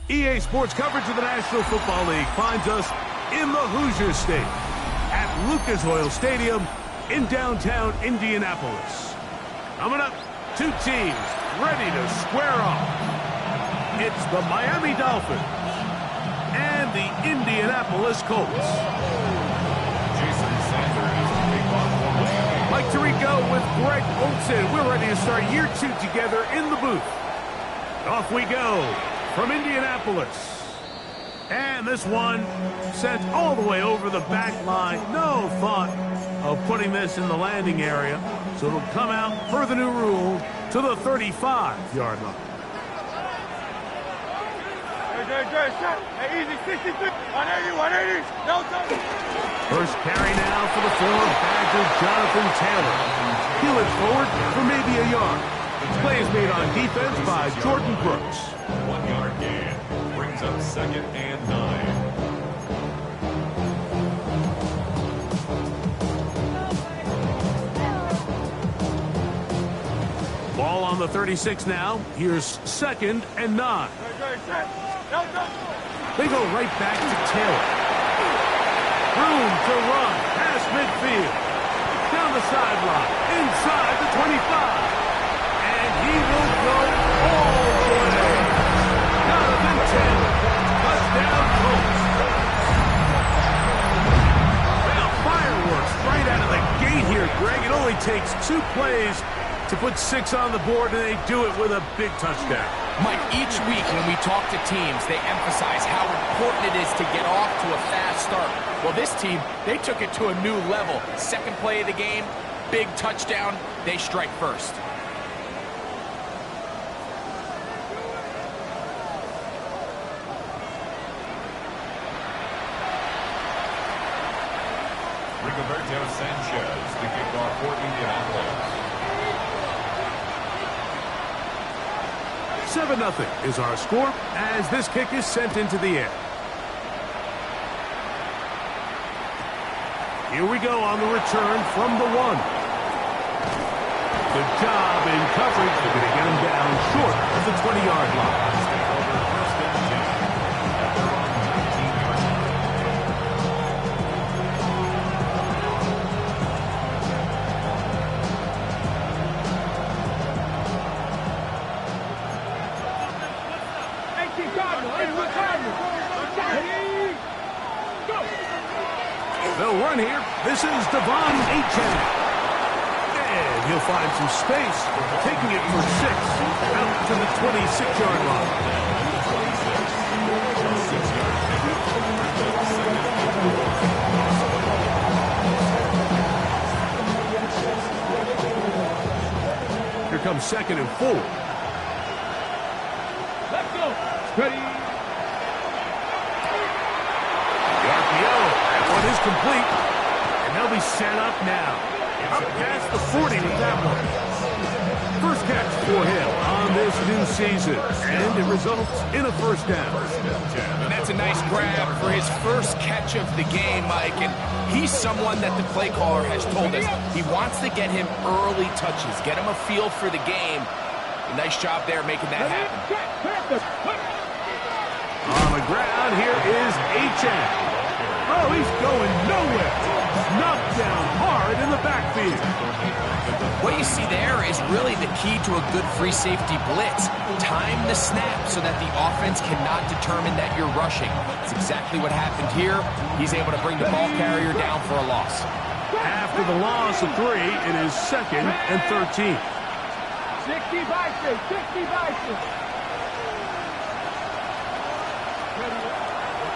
EA Sports coverage of the National Football League finds us in the Hoosier State at Lucas Oil Stadium in downtown Indianapolis. Coming up, two teams ready to square off. It's the Miami Dolphins and the Indianapolis Colts. Mike Tirico with Greg Olsen. We're ready to start year 2 together in the booth. Off we go from Indianapolis. And this one sent all the way over the back line. No thought of putting this in the landing area. So it'll come out per the new rule to the 35-yard line. Hey, easy, 63, 180, no touch. First carry now for the former Badger Jonathan Taylor. He'll it forward for maybe a yard. Play is made on defense by Jordan Brooks. 1 yard gain brings up 2nd and 9. Ball on the 36 now. Here's 2nd and 9. They go right back to Taylor. Room to run past midfield. Down the sideline. Inside the 25. And he will go all the way. Jonathan Taylor. Touchdown Colts. Well, fireworks right out of the gate here, Greg. It only takes 2 plays to put 6 on the board, and they do it with a big touchdown. Mike, each week when we talk to teams, they emphasize how important it is to get off to a fast start. Well, this team, they took it to a new level. 2nd play of the game, big touchdown, they strike first. Rigoberto Sanchez, the kickoff for Indianapolis. 7-0 is our score as this kick is sent into the air. Here we go on the return from the 1. Good job in coverage. They're going to get him down short of the 20-yard line. They'll run here. This is Devon Achane. And he'll find some space, taking it for 6 out to the 26-yard line. Here comes 2nd and 4. Let's go. Ready. Is complete, and they'll be set up now. Up past the 40 with that one. First catch for him on this new season, and it results in a first down. And that's a nice grab for his first catch of the game, Mike, and he's someone that the play caller has told us he wants to get him early touches, get him a feel for the game. A nice job there making that happen. On the ground, here is Achane. Oh, he's going nowhere. Knocked down hard in the backfield. What you see there is really the key to a good free safety blitz. Time the snap so that the offense cannot determine that you're rushing. It's exactly what happened here. He's able to bring the ball carrier down for a loss. After the loss of 3, it is 2nd and 13. 60 by 60 by 6.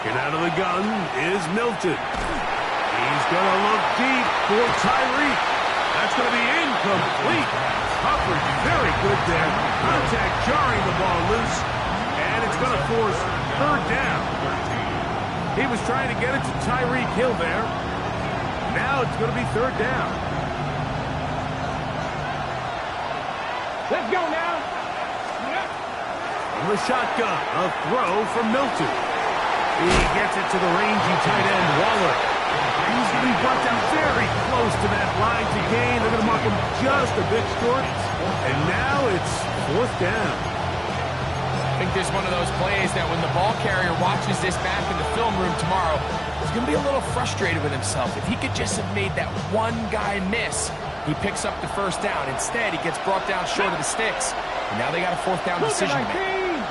And out of the gun is Milton. He's going to look deep for Tyreek. That's going to be incomplete. Coverage very good there. Contact jarring the ball loose. And it's going to force 3rd down. He was trying to get it to Tyreek Hill there. Now it's going to be 3rd down. Let's go now. From the shotgun, a throw from Milton. He gets it to the rangy tight end, Waller. He's going to be brought down very close to that line to gain. They're going to mark him just a bit short. And now it's 4th down. I think this is one of those plays that when the ball carrier watches this back in the film room tomorrow, he's going to be a little frustrated with himself. If he could just have made that one guy miss, he picks up the first down. Instead, he gets brought down short of the sticks. And now they got a fourth down decision to make.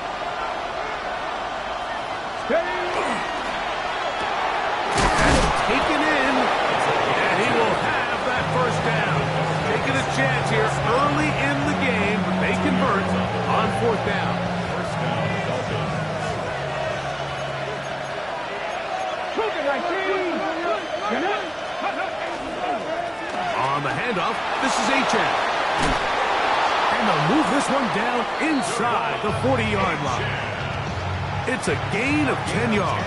Taken in, and he will have that first down. Taking a chance here early in the game, but they convert on fourth down. First down, Dolphins. On the handoff, this is Achane. And they'll move this one down inside the 40-yard line. It's a gain of 10 yards.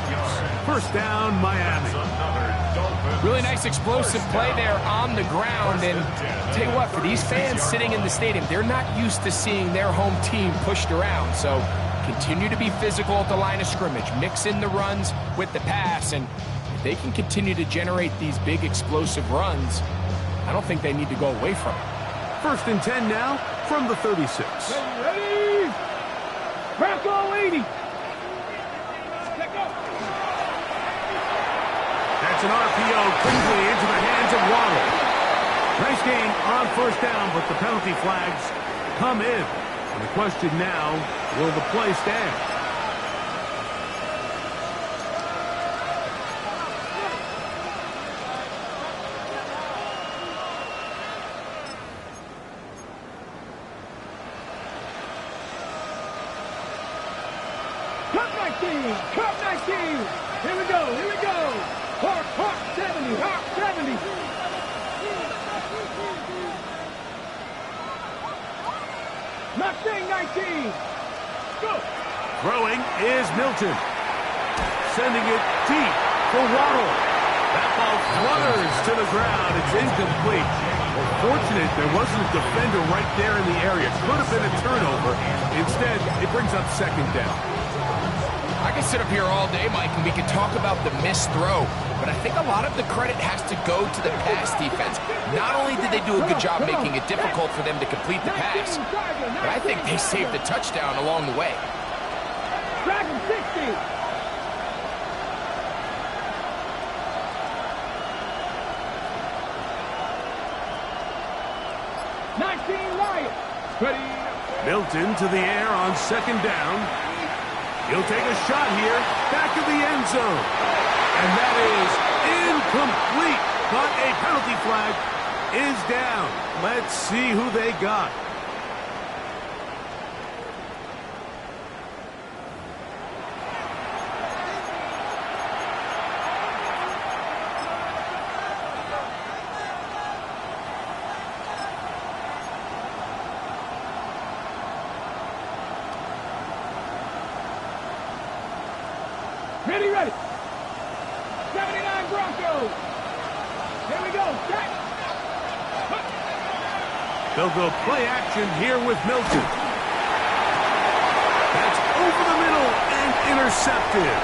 First down, Miami. Really nice explosive play there on the ground. And I'll tell you what, for these fans sitting in the stadium, they're not used to seeing their home team pushed around. So continue to be physical at the line of scrimmage. Mix in the runs with the pass. And if they can continue to generate these big explosive runs, I don't think they need to go away from it. First and 10 now from the 36. Ready? Bronco 80. That's an RPO quickly into the hands of Waddle. Nice gain on first down, but the penalty flags come in. And the question now, will the play stand? Cup 19. Here we go. Hawk 70. Hawk 70. Mustang 19. Go. Throwing is Milton. Sending it deep for Waddle. That ball flutters to the ground. It's incomplete. Fortunate there wasn't a defender right there in the area. Could have been a turnover. Instead, it brings up second down. I can sit up here all day, Mike, and we can talk about the missed throw, but I think a lot of the credit has to go to the pass defense. Not only did they do a good job making it difficult for them to complete the pass, but I think they saved the touchdown along the way. Dragon 60. Ready. Milton to the air on second down. He'll take a shot here, back of the end zone. And that is incomplete, but a penalty flag is down. Let's see who they got. Ready. 79 Broncos. Here we go. Jack. They'll go play action here with Milton. That's over the middle and intercepted.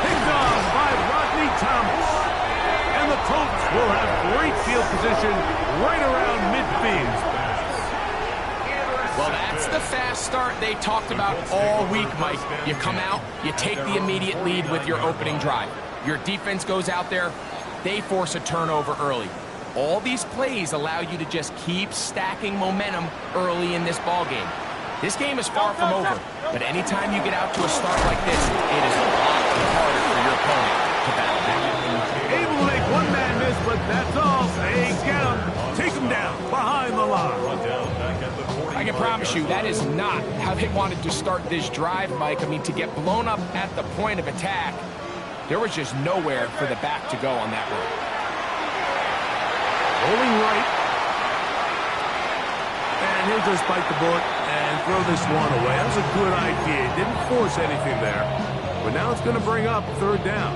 Picked off by Rodney Thomas. And the Colts will have great field position right around midfield. Well, that's the fast start they talked about all week, Mike. You come out, you take the immediate lead with your opening drive. Your defense goes out there, they force a turnover early. All these plays allow you to just keep stacking momentum early in this ball game. This game is far from over, but anytime you get out to a start like this, it is a lot harder for your opponent to battle back. Able to make one man miss, but that's all. They get him, take him down behind the line. I can promise you that is not how they wanted to start this drive, Mike. I mean, to get blown up at the point of attack, there was just nowhere for the back to go on that run. Rolling right. And he'll just bite the bullet and throw this one away. That was a good idea. Didn't force anything there. But now it's going to bring up third down.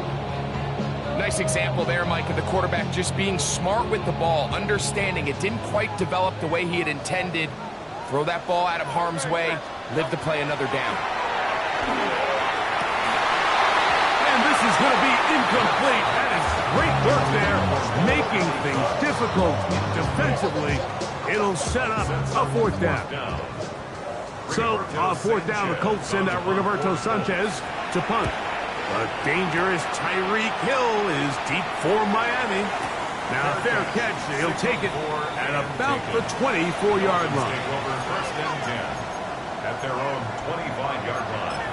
Nice example there, Mike, of the quarterback just being smart with the ball, understanding it didn't quite develop the way he had intended. Throw that ball out of harm's way, live to play another down. And this is going to be incomplete. That is great work there, making things difficult defensively. It'll set up a fourth down. So, on fourth down, the Colts send out Roberto Sanchez to punt. But dangerous Tyreek Hill is deep for Miami. Now, fair catch. He'll take it at about the 24-yard line. Take over first and 10 at their own 25-yard line.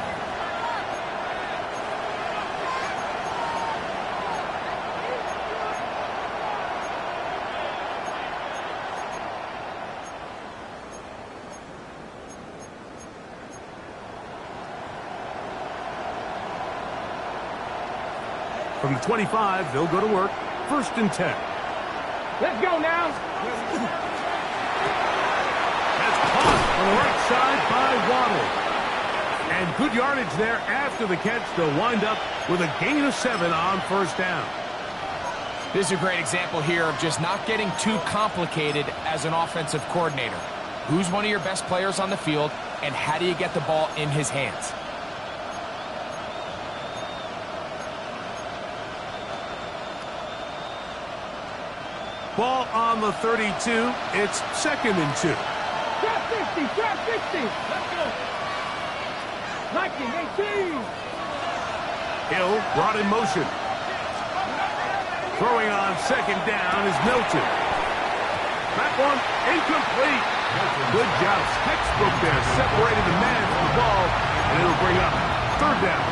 From the 25, they'll go to work. First and 10. Let's go now. That's caught on the right side by Waddle. And good yardage there after the catch. They'll wind up with a gain of 7 on first down. This is a great example here of just not getting too complicated as an offensive coordinator. Who's one of your best players on the field, and how do you get the ball in his hands? Ball on the 32. It's second and 2. Trap 50, trap 50. Let's go. 19, 18. Hill brought in motion. Throwing on second down is Milton. That one incomplete. Good job. Textbook there. Separated the man from the ball, and it'll bring up third down.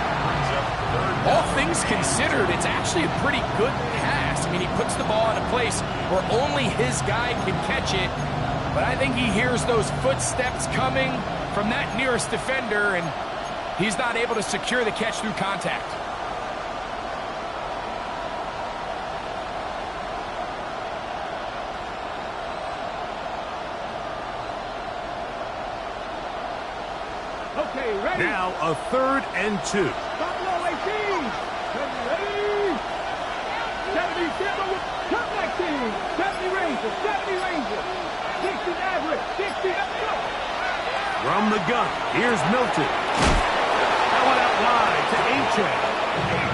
All things considered, it's actually a pretty good pass. I mean, he puts the ball in a place where only his guy can catch it. But I think he hears those footsteps coming from that nearest defender, and he's not able to secure the catch through contact. Okay, ready. Now a third and 2. Buffalo 18. Ready. 70, top 19. 70 Rangers, 70 Rangers. 60 average, 60, let's go. From the gun, here's Milton. That one out wide to Achane.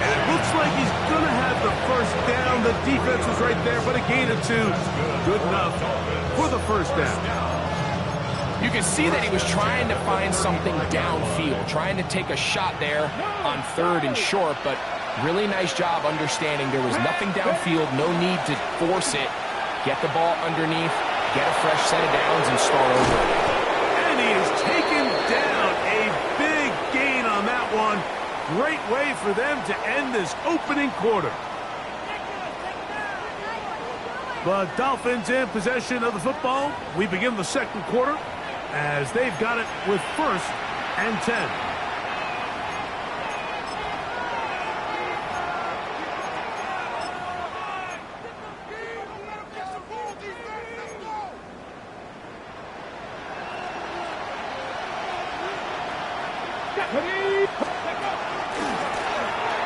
And it looks like he's going to have the first down. The defense was right there, but a gain of 2. Good enough for the first down. You can see that he was trying to find something downfield, trying to take a shot there on third and short, but really nice job understanding there was nothing downfield, no need to force it. Get the ball underneath, get a fresh set of downs, and start over. And he is taken down. A big gain on that one. Great way for them to end this opening quarter. The Dolphins in possession of the football. We begin the second quarter as they've got it with first and 10.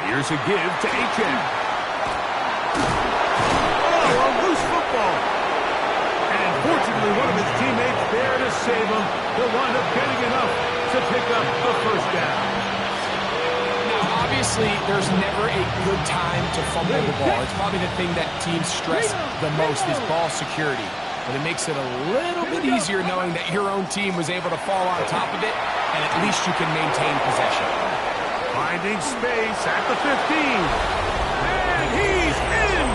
Here's a give to Achane. Oh, a loose football. And fortunately, one of his teammates there to save him. He'll wind up getting enough to pick up the first down. Now, obviously, there's never a good time to fumble the ball. It's probably the thing that teams stress the most is ball security. But it makes it a little bit easier knowing that your own team was able to fall on top of it, and at least you can maintain possession. Finding space at the 15. And he's in!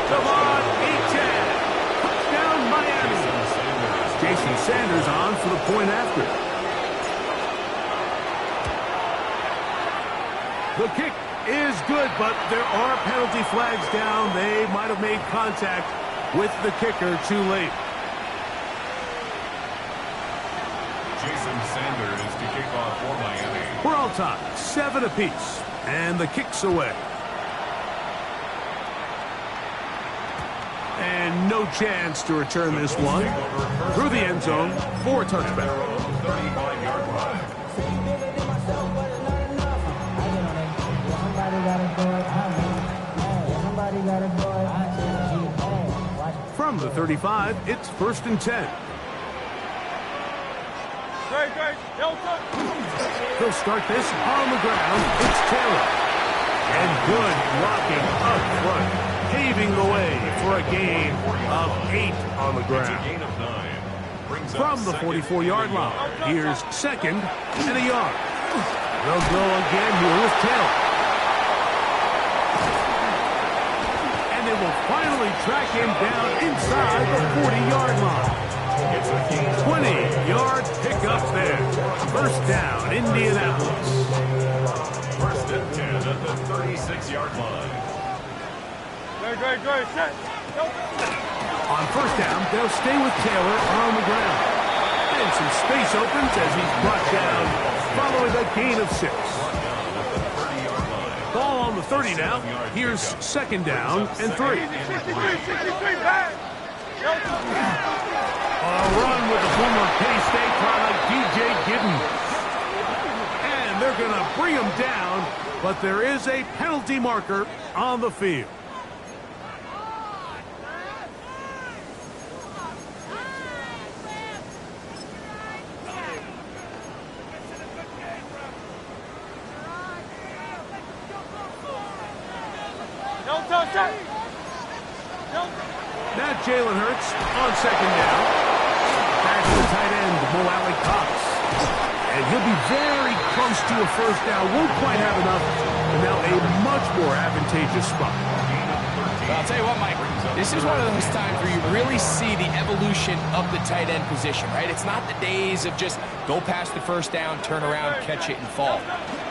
Devon Achane. Touchdown, Miami. Jason Sanders on for the point after. The kick is good, but there are penalty flags down. They might have made contact with the kicker too late. Jason Sanders to kick off for Miami. We're all tied, 7 apiece, and the kick's away. And no chance to return this one. Through the end zone for a touchback. 35-yard line. From the 35, it's first and 10. They'll start this on the ground. It's Taylor. And good blocking up front, paving the way for a gain of 8 on the It's a ground. gain of 9. from the 44-yard line. Here's second and a yard. They'll go again here with Taylor. And they will finally track him down inside the 40-yard line. 20-yard pickup there. First down, Indianapolis. First and 10 at the 36-yard line. Set. On first down, they'll stay with Taylor on the ground. And some space opens as he's brought down following a gain of 6. Ball on the 30 now. Here's second down and 3. A run with the former K-State product, DJ Giddens. And they're going to bring him down, but there is a penalty marker on the field. Now Jalen Hurts on second down. Back to the tight end, Mo Alley Cox. And he'll be very close to a first down. Won't quite have enough. And now a much more advantageous spot. Well, I'll tell you what, Mike. This is one of those times where you really see the evolution of the tight end position, right? It's not the days of just go past the first down, turn around, catch it, and fall.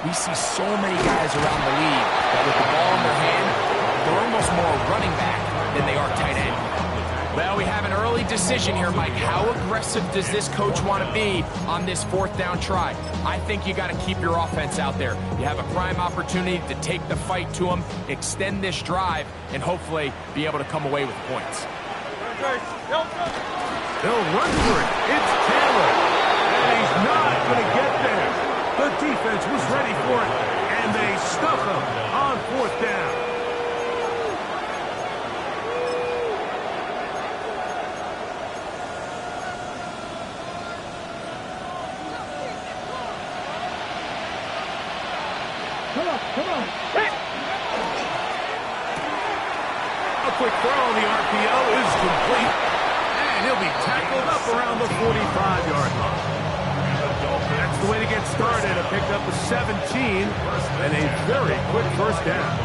We see so many guys around the league that with the ball in their hand, they're almost more running back than they are tight end. Well, we have an early decision here, Mike. How aggressive does this coach want to be on this fourth down try? I think you got to keep your offense out there. You have a prime opportunity to take the fight to them, extend this drive, and hopefully be able to come away with points. They'll run for it. It's Taylor. And he's not going to get there. The defense was ready for it, and they stuff him on fourth down. Come on. A quick throw on the RPO is complete. And he'll be tackled up around the 45-yard line. That's the way to get started. A pickup of 17 and a very quick first down.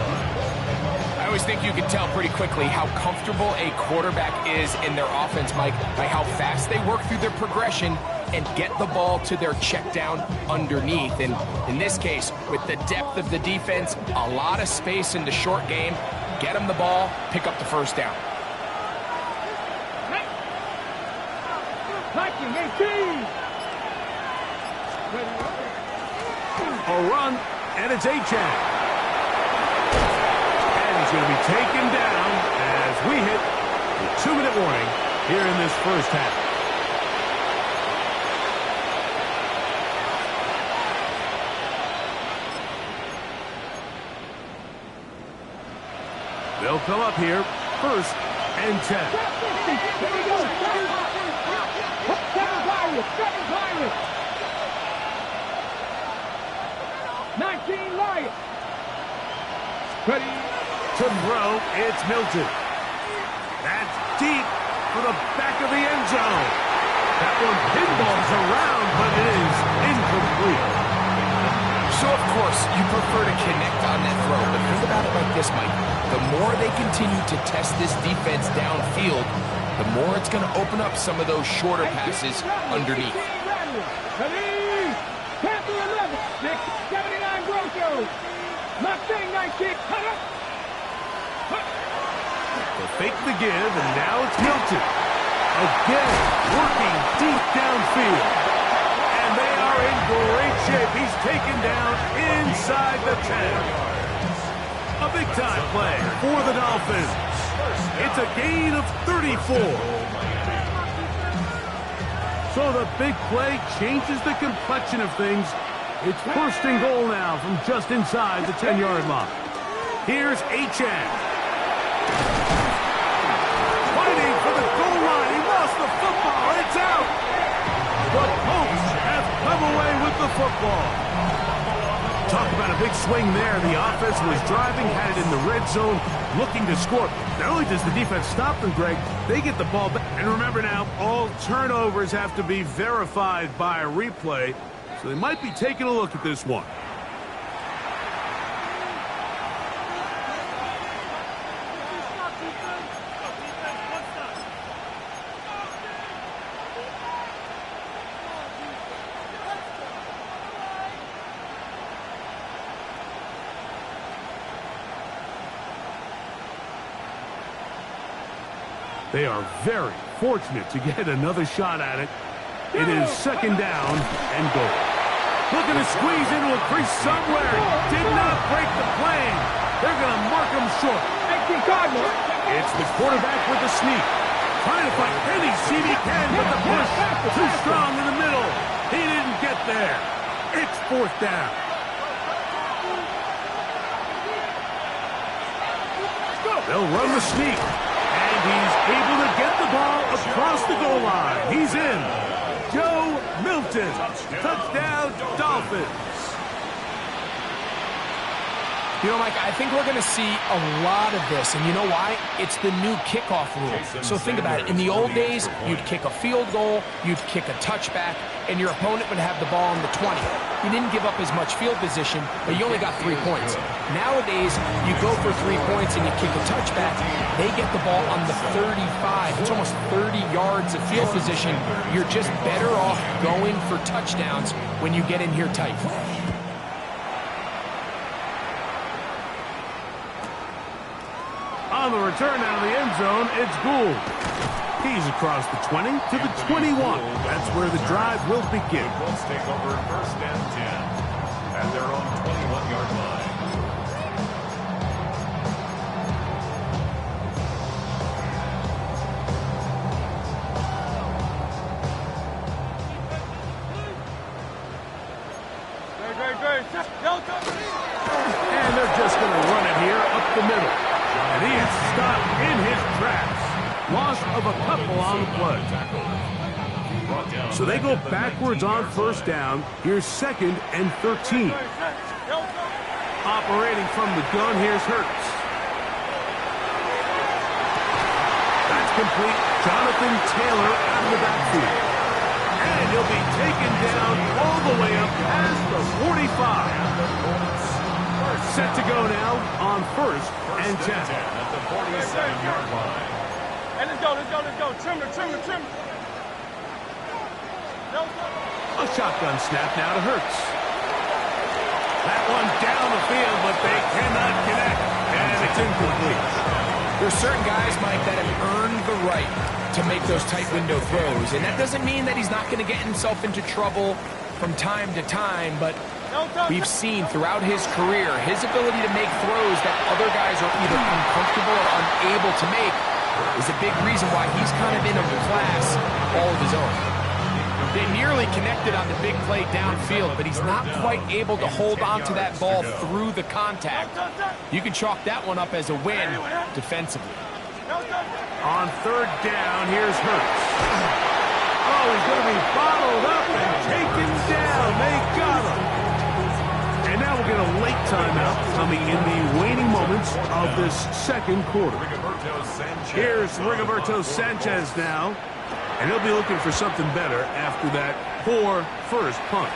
I always think you can tell pretty quickly how comfortable a quarterback is in their offense, Mike, by how fast they work through their progression and get the ball to their check down underneath. And in this case, with the depth of the defense, a lot of space in the short game, get them the ball, pick up the first down. A run, and it's Achane. And he's going to be taken down as we hit the 2-minute warning here in this first half. They'll come up here, first and 10. Here we go. Seven Pirates. 19 Lions. Ready to throw, it's Milton. That's deep for the back of the end zone. That one pinballs around, but it is incomplete. So, of course, you prefer to connect on that throw, but think about it like this, Mike. The more they continue to test this defense downfield, the more it's going to open up some of those shorter passes underneath. Ready? Panther 11. 79 Broncos. Mustang 19. They fake the give, and now it's Milton. Again, working deep downfield. And they are in great shape. He's taken down inside the 10. A big-time play for the Dolphins. It's a gain of 34. So the big play changes the complexion of things. It's first and goal now from just inside the 10-yard line. Here's Achane. Fighting for the goal line. He lost the football. It's out. The Colts have come away with the football. Talk about a big swing there. The offense was driving, had it in the red zone, looking to score. Not only does the defense stop them, Greg, they get the ball back. And remember now, all turnovers have to be verified by a replay, so they might be taking a look at this one. They are very fortunate to get another shot at it. It is second down and goal. Looking to squeeze into a crease somewhere. Did not break the plane. They're going to mark him short. It's the quarterback with the sneak. Trying to find any seam he can, but the push too strong in the middle. He didn't get there. It's fourth down. They'll run the sneak. He's able to get the ball across the goal line. He's in. Joe Milton. Touchdown, Dolphins. You know, Mike, I think we're going to see a lot of this, and you know why? It's the new kickoff rule. So think about it. In the old days, you'd kick a field goal, you'd kick a touchback, and your opponent would have the ball on the 20. You didn't give up as much field position, but you only got 3 points. Nowadays, you go for 3 points and you kick a touchback, they get the ball on the 35. It's almost 30 yards of field position. You're just better off going for touchdowns when you get in here tight. On the return out of the end zone, it's Gould. He's across the 20 to the 21. That's where the drive will begin. The Colts take over first and 10 at their own 21-yard line. And they're just going to run it here up the middle. And he is stopped in his tracks. Loss of a couple on the play. So they go backwards on first down. Here's second and 13. Operating from the gun, here's Hurts. That's complete. Jonathan Taylor out of the backfield. And he'll be taken down all the way up past the 45. Set to go now on first and 10. At the 47-yard line. Hey, let's go. Trim. A shotgun snap now to Hurts. That one down the field, but they cannot connect. And it's incomplete. There's certain guys, Mike, that have earned the right to make those tight window throws. And that doesn't mean that he's not going to get himself into trouble from time to time, but we've seen throughout his career his ability to make throws that other guys are either uncomfortable or unable to make is a big reason why he's kind of in a class all of his own. They nearly connected on the big play downfield, but he's not quite able to hold on to that ball through the contact. You can chalk that one up as a win defensively. On third down, here's Hurts. Oh, he's going to be bottled up and taken down. They got him. And now we'll get a late timeout coming in the waning moments of this second quarter. Here's Rigoberto Sanchez now. And he'll be looking for something better after that poor first punt.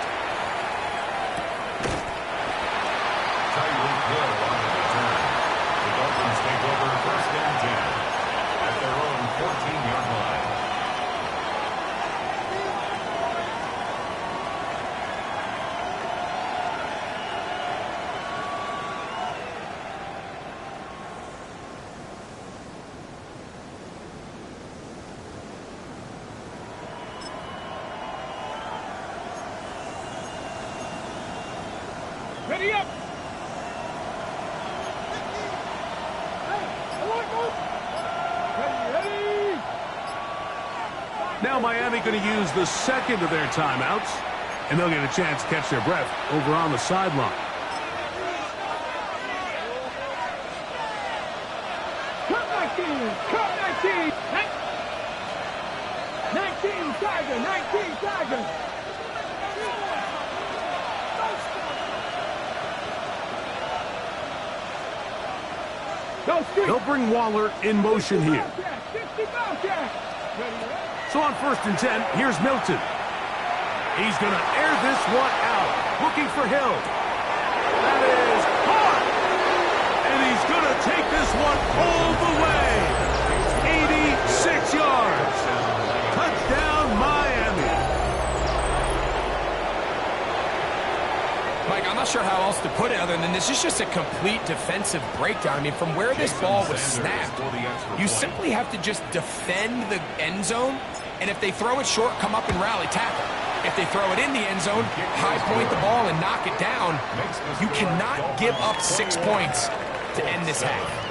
The Dolphins take over first and 10 at their own 14-yard line. Ready up. Ready. Now Miami going to use the second of their timeouts, and they'll get a chance to catch their breath over on the sideline. Cut 19. 19 Tiger. Go street. They'll bring Waller in motion here. 60 Bobcats. So on 1st and 10, here's Milton. He's going to air this one out, looking for Hill. That is caught. And he's going to take this one all the way. 86 yards. Touchdown, Miami. Mike, I'm not sure how else to put it other than this is just a complete defensive breakdown. I mean, from where this ball was snapped, you simply have to just defend the end zone, and if they throw it short, come up and rally tackle. If they throw it in the end zone, high point the ball and knock it down. You cannot give up 6 points to end this half.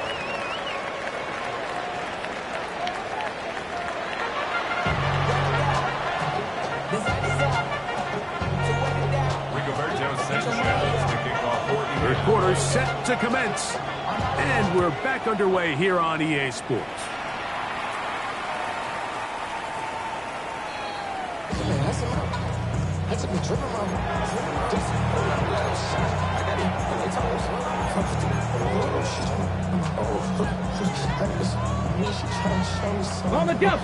Third quarter set to commence. And we're back underway here on EA Sports. On the jump.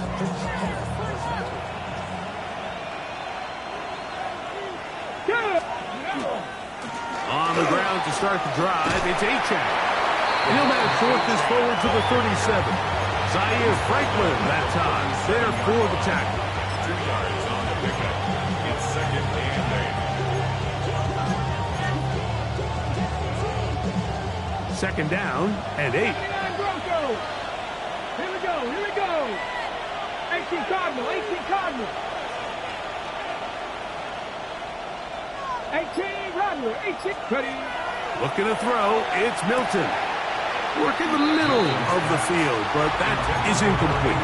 On the ground to start the drive, it's Achane. He'll now short this forward to the 37. Zaire Franklin that time, there for the tackle. 2 yards on the pickup. It's 2nd and 8. Second down and 8. Broncos. Here we go. Here we go. 18 Cardinal. 18 Cardinal. 18 Rodney. 18. Cuddy. Looking to throw, it's Milton. Working the middle of the field, but that is incomplete.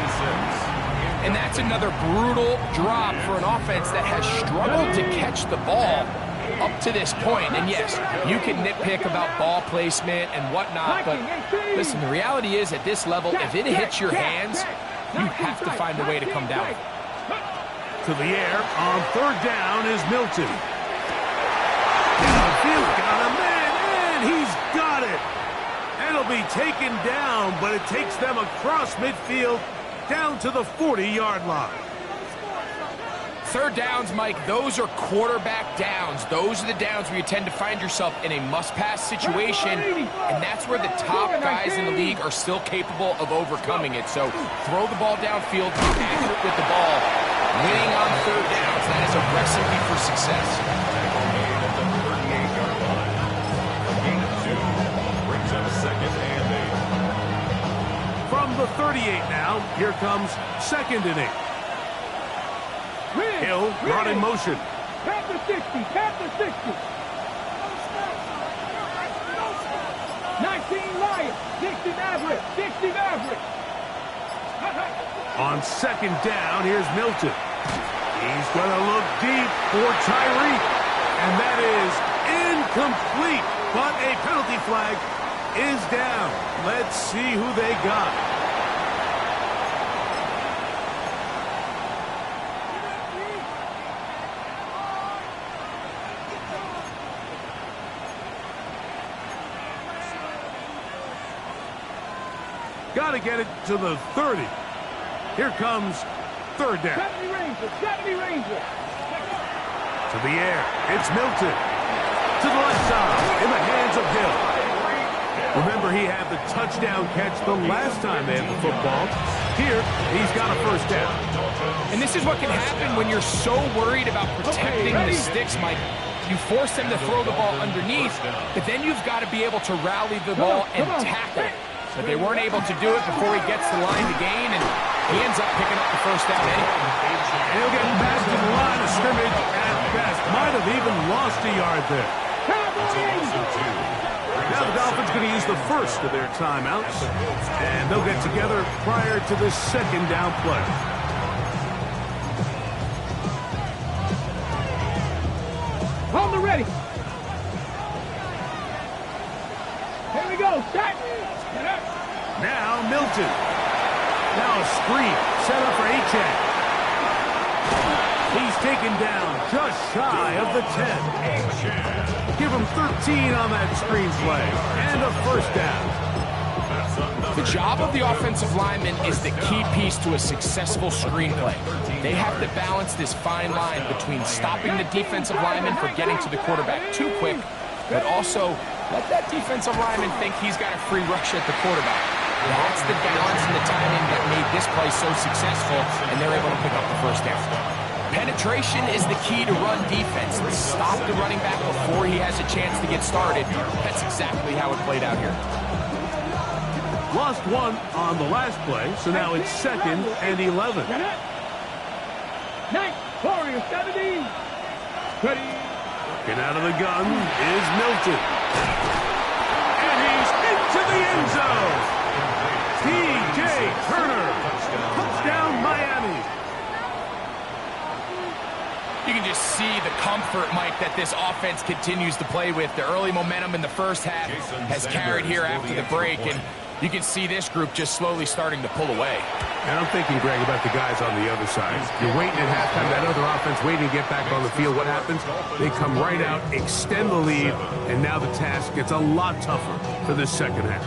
And that's another brutal drop for an offense that has struggled to catch the ball up to this point. And yes, you can nitpick about ball placement and whatnot, but listen, the reality is at this level, if it hits your hands, you have to find a way to come down. To the air on 3rd down is Milton. Downfield got a man, and he's got it. It'll be taken down, but it takes them across midfield down to the 40-yard line. 3rd downs, Mike, those are quarterback downs. Those are the downs where you tend to find yourself in a must-pass situation, and that's where the top guys in the league are still capable of overcoming it. So throw the ball downfield, be accurate with the ball. Winning on 3rd downs, that is a recipe for success. Tackle made at the 38-yard line. A gain of 2 brings up 2nd and 8. From the 38 now, here comes 2nd and 8. Hill brought in motion. Tap the 60. Tap the 60. 19 Lions. 60 Maverick. 60 Maverick. On 2nd down, here's Milton. He's going to look deep for Tyreek. And that is incomplete. But a penalty flag is down. Let's see who they got. Got to get it to the 30. Here comes 3rd down. 70 Ranger. 70 Ranger. To the air. It's Milton. To the left side. In the hands of Hill. Remember, he had the touchdown catch the last time they had the football. Here, he's got a 1st down. And this is what can happen when you're so worried about protecting the sticks, Mike. You force them to throw the ball underneath, but then you've got to be able to rally the ball and tackle. But they weren't able to do it before he gets the line to gain, and he ends up picking up the 1st down anyway. He'll get past the line of scrimmage at best. Might have even lost a yard there. Now the Dolphins going to use the first of their timeouts, and they'll get together prior to the 2nd down play. On the ready. Here we go. Start. Now Milton. Now a screen set up for Achane. He's taken down just shy of the 10. Give him 13 on that screen play and a 1st down. That's The job of the offensive lineman is the key piece to a successful screenplay. They have to balance this fine line between stopping the defensive lineman from getting to the quarterback too quick, but also let that defensive lineman think he's got a free rush at the quarterback. That's the balance and the timing that made this play so successful, and they're able to pick up the first down. Penetration is the key to run defense. Stop the running back before he has a chance to get started. That's exactly how it played out here. Lost one on the last play, so now it's 2nd and 11. Nice. Warrior 70. Ready. Get out of the gun is Milton. And he's into the end zone. T.J. Turner. Touchdown, Miami. You can just see the comfort, Mike, that this offense continues to play with. The early momentum in the first half has carried here after the break, and you can see this group just slowly starting to pull away. And I'm thinking, Greg, about the guys on the other side. You're waiting at halftime, that other offense waiting to get back on the field. What happens? They come right out, extend the lead, and now the task gets a lot tougher for this second half.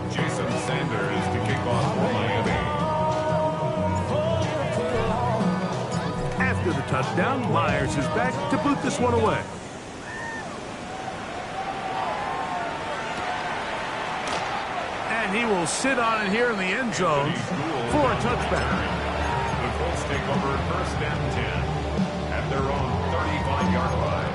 Jason Sanders to kick off for Miami. After the touchdown, Myers is back to boot this one away. And he will sit on it here in the end zone for a touchback. The Colts take over 1st and 10 at their own 35-yard line.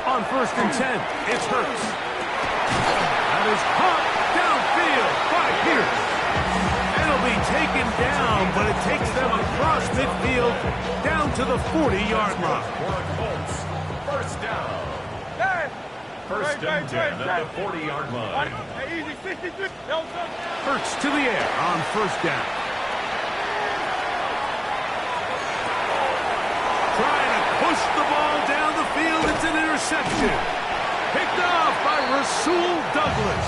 On 1st and 10, it's Hurts. That is caught downfield by Pierce. It'll be taken down, but it takes them across midfield down to the 40-yard line. First down. 1st and 10 at the 40-yard line. Hurts to the air on 1st down. Trying to push the ball down the field. It's an interception. Picked off by Rasul Douglas.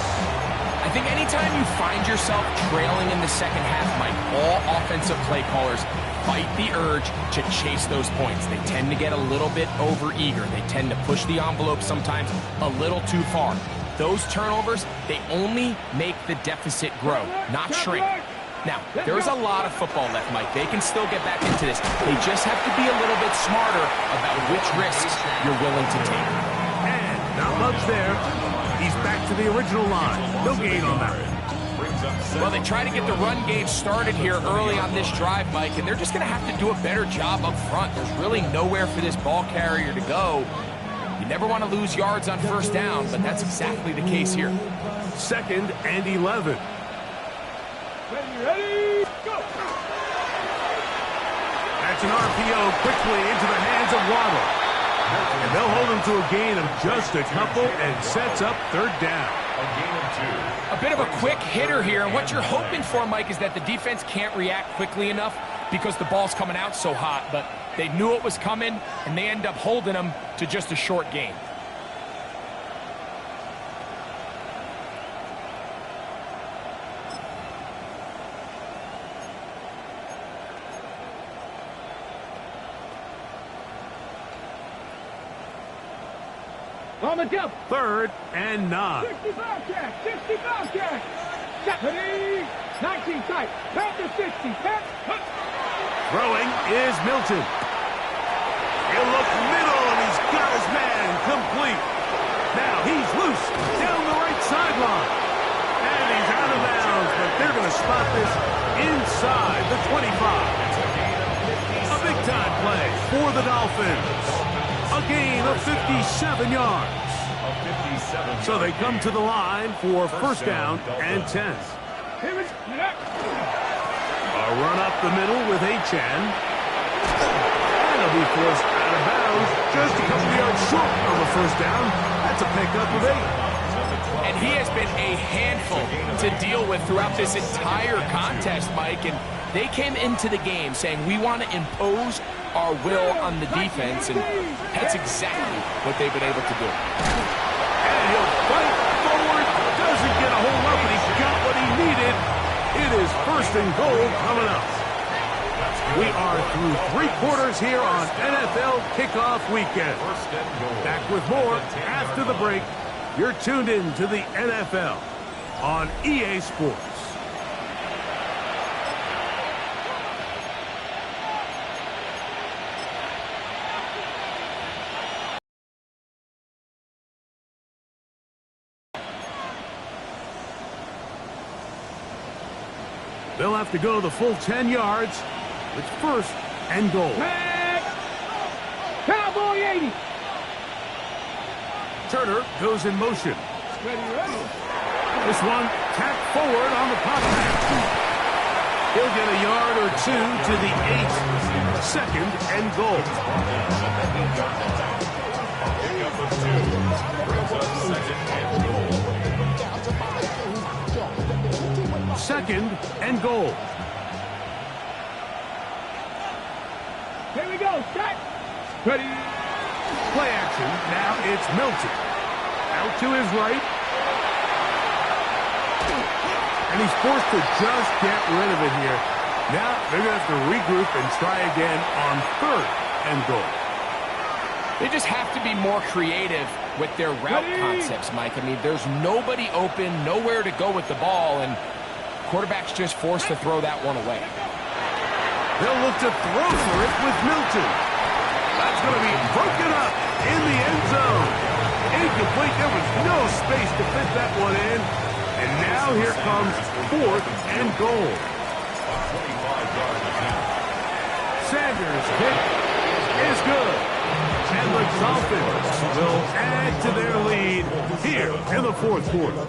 I think anytime you find yourself trailing in the second half, Mike, all offensive play callers fight the urge to chase those points. They tend to get a little bit overeager. They tend to push the envelope sometimes a little too far. Those turnovers, they only make the deficit grow, not shrink. Now, there's a lot of football left, Mike. They can still get back into this. They just have to be a little bit smarter about which risks you're willing to take. And not much there. He's back to the original line. No gain on that. Well, they try to get the run game started here early on this drive, Mike, and they're just going to have to do a better job up front. There's really nowhere for this ball carrier to go. You never want to lose yards on 1st down, but that's exactly the case here. 2nd and 11. Ready, go! That's an RPO quickly into the hands of Waddle. And they'll hold him to a gain of just a couple and sets up 3rd down. A gain of 2. A bit of a quick hitter here, and what you're hoping for, Mike, is that the defense can't react quickly enough because the ball's coming out so hot, but they knew it was coming, and they end up holding them to just a short gain. On the jump. 3rd and 9. 65 catch. 65 catch. Ready. 19 tight. Pat to 60. Pat. Throwing is Milton. He'll look middle, and he's got his man complete. Now he's loose down the right sideline. And he's out of bounds, but they're going to spot this inside the 25. A big-time play for the Dolphins. A gain of 57 yards. So they come to the line for 1st down and 10. A run up the middle with Achane. And he'll be forced out of bounds just a couple yards short on the 1st down. That's a pickup of 8. And he has been a handful to deal with throughout this entire contest, Mike. And they came into the game saying, we want to impose our will on the defense, and that's exactly what they've been able to do. And he'll fight the needed. It is first and goal coming up. We are through 3 quarters here on NFL Kickoff Weekend. Back with more after the break. You're tuned in to the NFL on EA Sports. They'll have to go the full 10 yards. It's first and goal. Cowboy 80. Turner goes in motion. Ready. This one tapped forward on the pop back. He'll get a yard or 2 to the 8. Second and goal. Second and goal. Here we go. Set. Ready. Play action. Now it's Milton. Out to his right. And he's forced to just get rid of it here. Now they're going to have to regroup and try again on third and goal. They just have to be more creative with their route concepts, Mike. I mean, there's nobody open, nowhere to go with the ball, and quarterback's just forced to throw that one away. They'll look to throw for it with Milton. That's going to be broken up in the end zone. Incomplete. There was no space to fit that one in. And now here comes fourth and goal. Sanders' kick is good. And the Dolphins will add to their lead here in the fourth quarter.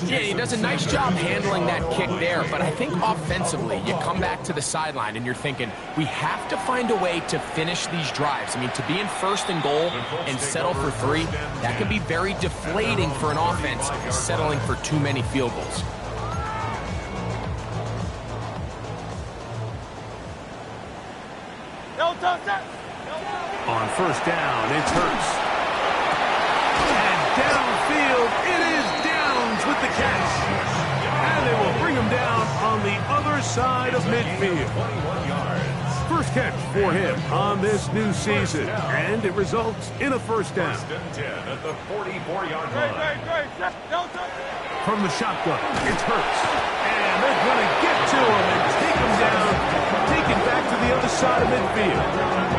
Yeah, he does a nice job handling that kick there, but I think offensively, you come back to the sideline and you're thinking, we have to find a way to finish these drives. I mean, to be in first and goal and settle for 3, that can be very deflating for an offense settling for too many field goals. On first down, it's Hurts. And downfield, it is Downs with the catch. And they will bring him down on the other side of midfield. First catch for him on this new season. And it results in a first down. At the 44-yard line. From the shotgun, it's Hurts. And they're going to get to him and take him down. Take it back to the other side of midfield.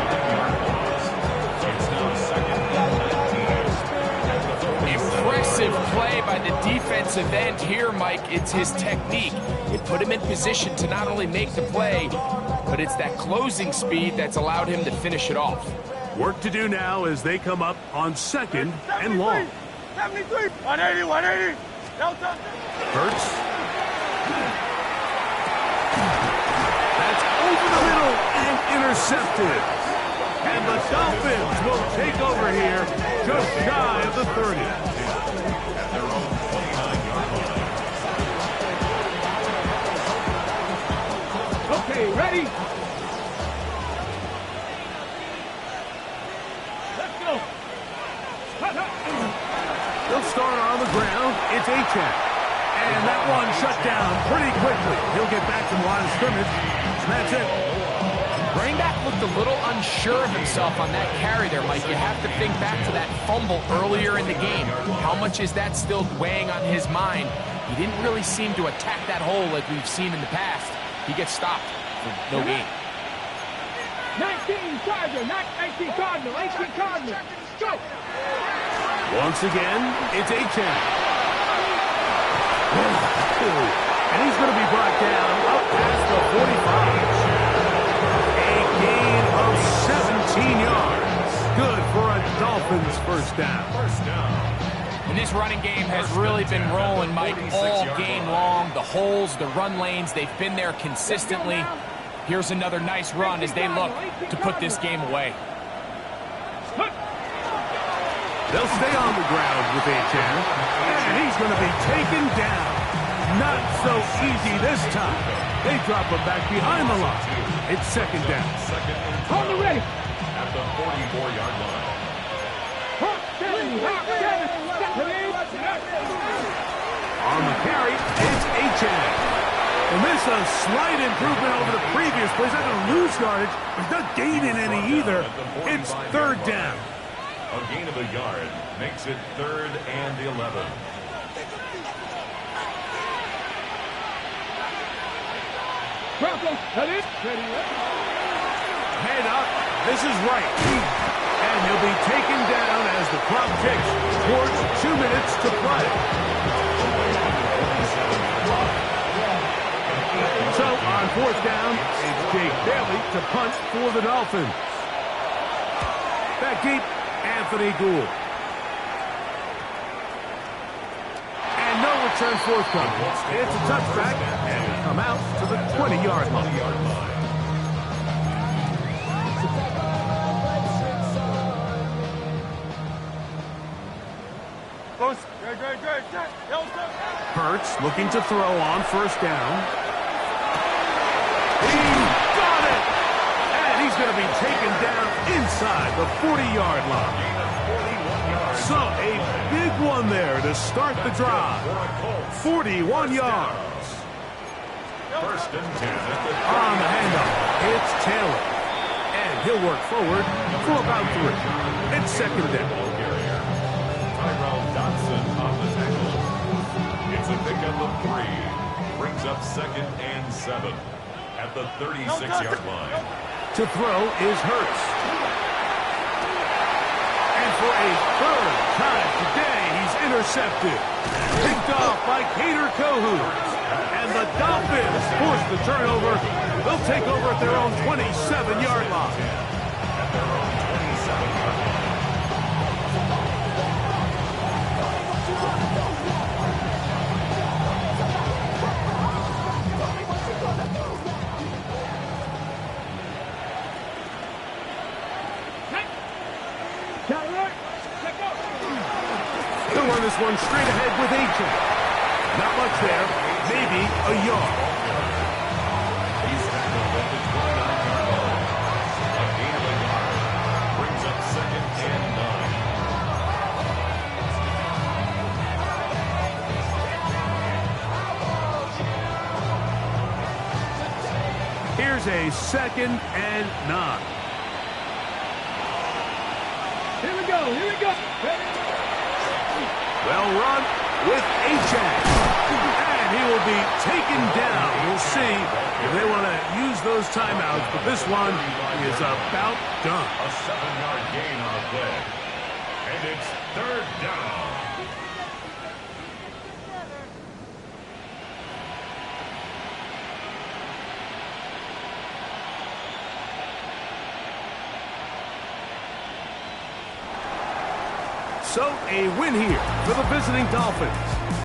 Impressive play by the defensive end here, Mike. It's his technique. It put him in position to not only make the play, but it's that closing speed that's allowed him to finish it off. Work to do now as they come up on second and long. 73. 180. Hurts. That's over the middle and intercepted. And the Dolphins will take over here just shy of the 30. Okay, ready? Let's go. They'll start on the ground. It's A-Chan. And that one shut down pretty quickly. He'll get back to the line of scrimmage. And that's it. Running back looked a little unsure of himself on that carry there, Mike. You have to think back to that fumble earlier in the game. How much is that still weighing on his mind? He didn't really seem to attack that hole like we've seen in the past. He gets stopped for no gain. 19 Charger, not 18 Cardinal, 18 Cardinal. Go! Once again, it's A-Chan. And he's going to be brought down up past the 45. A gain of 17 yards. Good for a Dolphins first down. And this running game has really been rolling, Mike, all game long. The holes, the run lanes, they've been there consistently. Here's another nice run as they look to put this game away. They'll stay on the ground with A-Chan. And he's going to be taken down. Not so easy this time. They drop him back behind the line. It's second down. Hold it ready. At the 44-yard line. On the carry, it's And this is a slight improvement over the previous plays. Not going to lose yardage, but he's not gaining any either. It's third down. A gain of a yard makes it 3rd and 11. Broncos, that is. Ready, Head up. This is right. And he'll be taken down as the clock ticks towards 2 minutes to play. So on 4th down, it's Jake Bailey to punt for the Dolphins. Back deep, Anthony Gould. And no return forthcoming. It's a touchback, and we come out to the 20-yard line. Hurts looking to throw on 1st down. He got it! And he's going to be taken down inside the 40-yard line. So a big one there to start the drive. 41 yards. 1st and 10 at the On the handoff, it's Taylor. And he'll work forward for about 3. It's 2nd down. It's a pickup of 3. Brings up 2nd and 7 at the 36-yard line. To throw is Hurts. And for a 3rd time today, he's intercepted. Picked off by Cater Kohut. And the Dolphins force the turnover. They'll take over at their own 27-yard line. At their own 27-yard line. He'll run this one straight ahead with Aiken. Not much there, maybe a yard. He's tackled at the 29-yard line. A gain of a yard brings up 2nd and 9. Here's a 2nd and 9. Here we go, here we go. Well run with Achane. And he will be taken down. We'll see if they want to use those timeouts, but this one is about done. A 7-yard gain on the play. And it's 3rd down. So a win here for the visiting Dolphins.